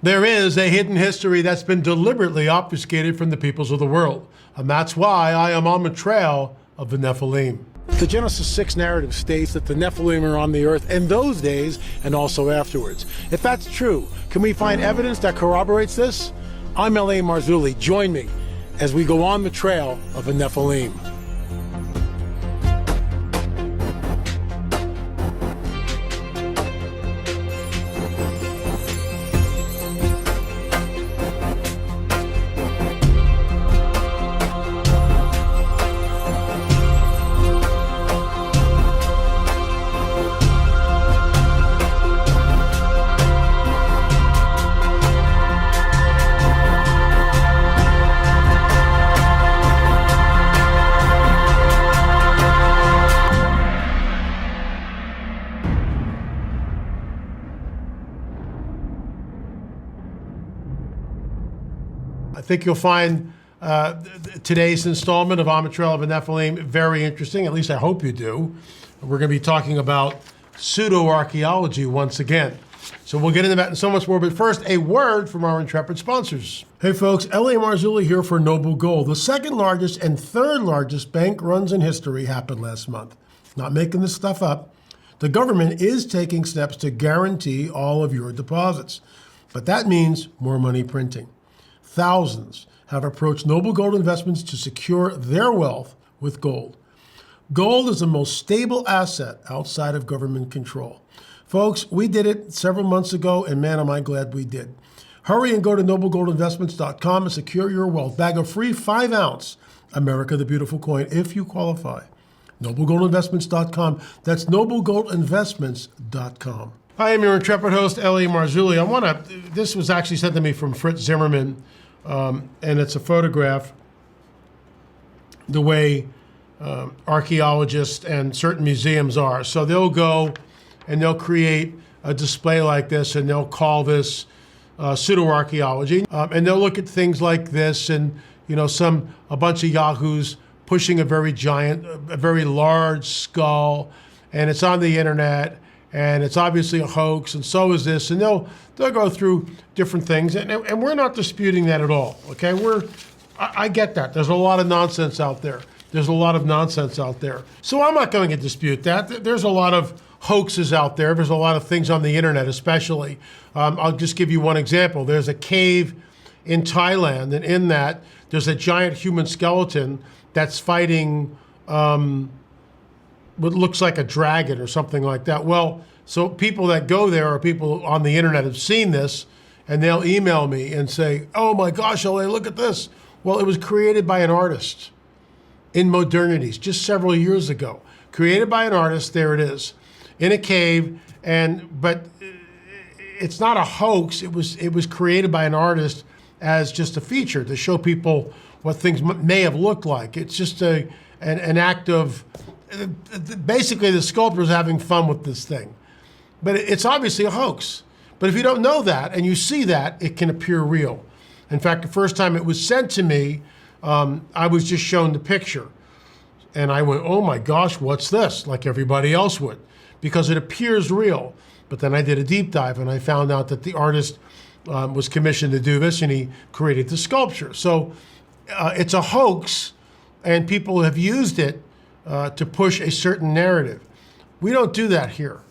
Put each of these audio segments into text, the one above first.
There is a hidden history that's been deliberately obfuscated from the peoples of the world. And that's why I am on the trail of the Nephilim. The Genesis 6 narrative states that the Nephilim are on the earth in those days and also afterwards. If that's true, can we find evidence that corroborates this? I'm L.A. Marzulli. Join me as we go on the trail of the Nephilim. I think you'll find today's installment of On the Trail of the Nephilim very interesting. At least I hope you do. We're going to be talking about pseudo-archaeology once again. So we'll get into that and so much more. But first, a word from our intrepid sponsors. Hey folks, L.A. Marzulli here for Noble Gold. The second largest and third largest bank runs in history happened last month. Not making this stuff up. The government is taking steps to guarantee all of your deposits. But that means more money printing. Thousands have approached Noble Gold Investments to secure their wealth with gold. Gold is the most stable asset outside of government control. Folks, we did it several months ago, and man, am I glad we did. Hurry and go to noblegoldinvestments.com and secure your wealth. Bag a free 5-ounce America the Beautiful coin if you qualify. noblegoldinvestments.com. That's noblegoldinvestments.com. I am your intrepid host, L.A. Marzulli. This was actually sent to me from Fritz Zimmerman, and it's a photograph, the way archaeologists and certain museums are. So they'll go and they'll create a display like this, and they'll call this pseudo-archaeology. And they'll look at things like this, and a bunch of yahoos pushing a very large skull, and it's on the internet. And it's obviously a hoax, and so is this, and they'll go through different things, and we're not disputing that at all. Okay, I get that. There's a lot of nonsense out there. So I'm not going to dispute that. There's a lot of hoaxes out there. There's a lot of things on the internet, especially. I'll just give you one example. There's a cave in Thailand, and in that there's a giant human skeleton that's fighting what looks like a dragon or something like that. Well, so people that go there or people on the internet have seen this, and they'll email me and say, oh my gosh, LA, look at this. Well, it was created by an artist in modernities just several years ago. Created by an artist, there it is, in a cave, but it's not a hoax. It was created by an artist as just a feature to show people what things may have looked like. It's just an act of, basically the sculptor's having fun with this thing. But it's obviously a hoax. But if you don't know that and you see that, it can appear real. In fact, the first time it was sent to me, I was just shown the picture. And I went, oh my gosh, what's this? Like everybody else would, because it appears real. But then I did a deep dive and I found out that the artist was commissioned to do this, and he created the sculpture. So it's a hoax, and people have used it to push a certain narrative. We don't do that here.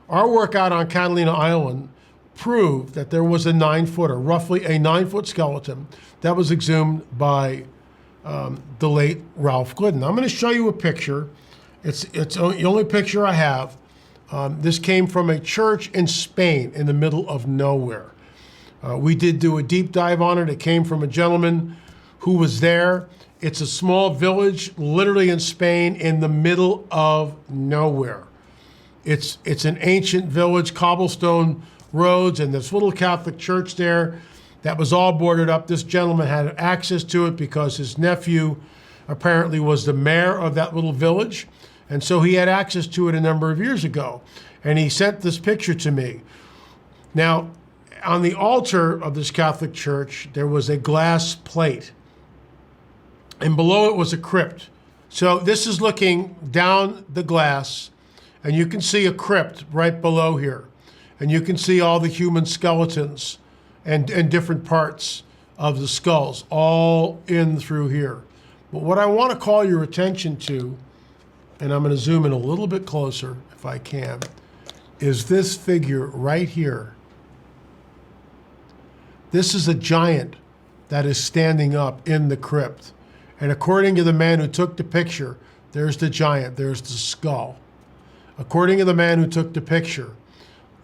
Our work out on Catalina Island proved that there was a 9-footer, roughly a 9-foot skeleton that was exhumed by the late Ralph Glidden. I'm going to show you a picture. It's the only picture I have. This came from a church in Spain in the middle of nowhere. We did do a deep dive on it. It came from a gentleman who was there. It's a small village, literally in Spain, in the middle of nowhere. It's an ancient village, cobblestone roads, and this little Catholic church there that was all boarded up. This gentleman had access to it because his nephew apparently was the mayor of that little village, and so he had access to it a number of years ago. And he sent this picture to me. Now, on the altar of this Catholic church, there was a glass plate, and below it was a crypt. So this is looking down the glass, and you can see a crypt right below here. And you can see all the human skeletons and different parts of the skulls, all in through here. But what I want to call your attention to, and I'm going to zoom in a little bit closer if I can, is this figure right here. This is a giant that is standing up in the crypt. And according to the man who took the picture, there's the giant, there's the skull. According to the man who took the picture,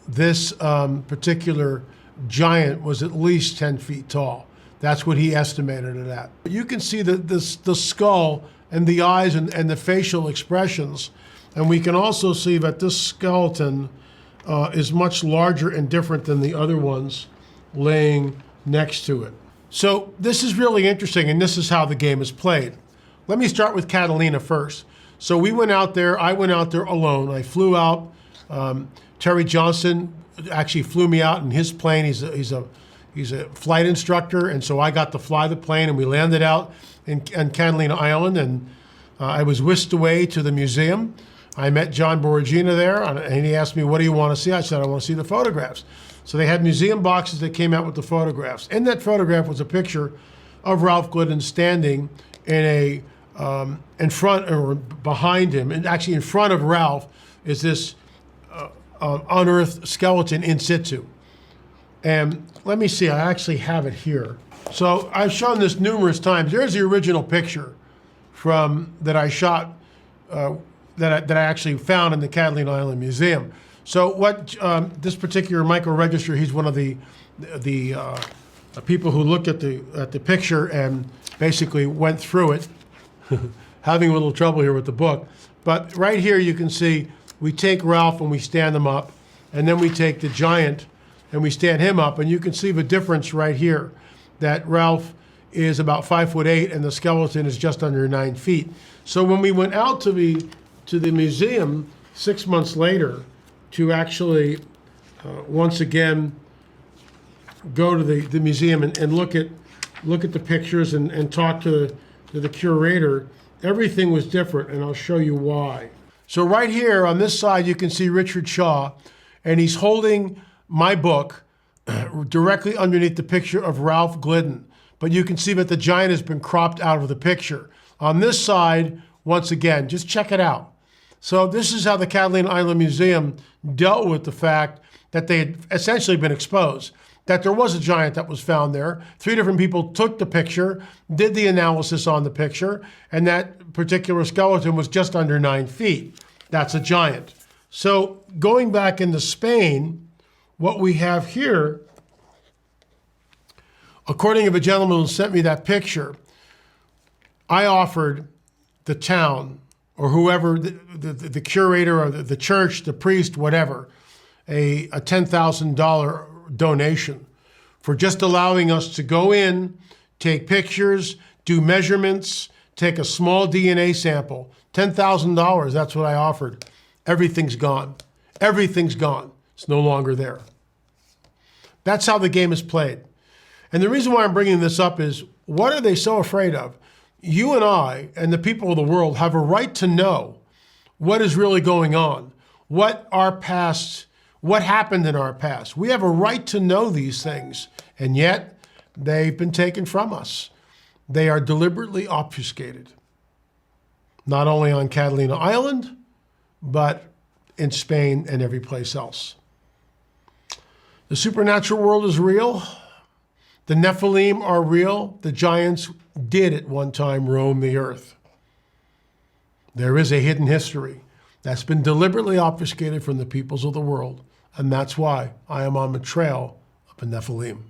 this particular giant was at least 10 feet tall. That's what he estimated it at. You can see the skull and the eyes and the facial expressions. And we can also see that this skeleton is much larger and different than the other ones laying next to it. So this is really interesting, and this is how the game is played. Let me start with Catalina first. So we went out there, I went out there alone. I flew out. Terry Johnson actually flew me out in his plane. He's a flight instructor, and so I got to fly the plane, and we landed out in Catalina Island, and I was whisked away to the museum. I met John Boragina there, and he asked me, what do you want to see? I said, I want to see the photographs. So they had museum boxes that came out with the photographs. In that photograph was a picture of Ralph Glidden standing in front or behind him, and actually in front of Ralph is this unearthed skeleton in situ. And let me see, I actually have it here. So I've shown this numerous times. There's the original picture that I shot, that I actually found in the Catalina Island Museum. So what this particular Michael Register, he's one of the people who looked at the picture and basically went through it, having a little trouble here with the book. But right here you can see we take Ralph and we stand him up, and then we take the giant and we stand him up, and you can see the difference right here, that Ralph is about 5'8" and the skeleton is just under 9 feet. So when we went out to the museum 6 months later to actually once again go to the museum and look at the pictures and talk to the curator, everything was different, and I'll show you why. So right here on this side you can see Richard Shaw, and he's holding my book directly underneath the picture of Ralph Glidden. But you can see that the giant has been cropped out of the picture. On this side, once again, just check it out. So this is how the Catalina Island Museum dealt with the fact that they had essentially been exposed, that there was a giant that was found there. 3 different people took the picture, did the analysis on the picture, and that particular skeleton was just under 9 feet. That's a giant. So going back into Spain, what we have here, according to the gentleman who sent me that picture, I offered the town or whoever, the curator or the church, the priest, whatever, a $10,000 donation for just allowing us to go in, take pictures, do measurements, take a small DNA sample. $10,000, that's what I offered. Everything's gone. Everything's gone. It's no longer there. That's how the game is played. And the reason why I'm bringing this up is, what are they so afraid of? You and I and the people of the world have a right to know what is really going on, what happened in our past. We have a right to know these things, and yet they've been taken from us. They are deliberately obfuscated, not only on Catalina Island, but in Spain and every place else. The supernatural world is real. The Nephilim are real. The giants did at one time roam the earth. There is a hidden history that's been deliberately obfuscated from the peoples of the world, and that's why I am on the trail of the Nephilim.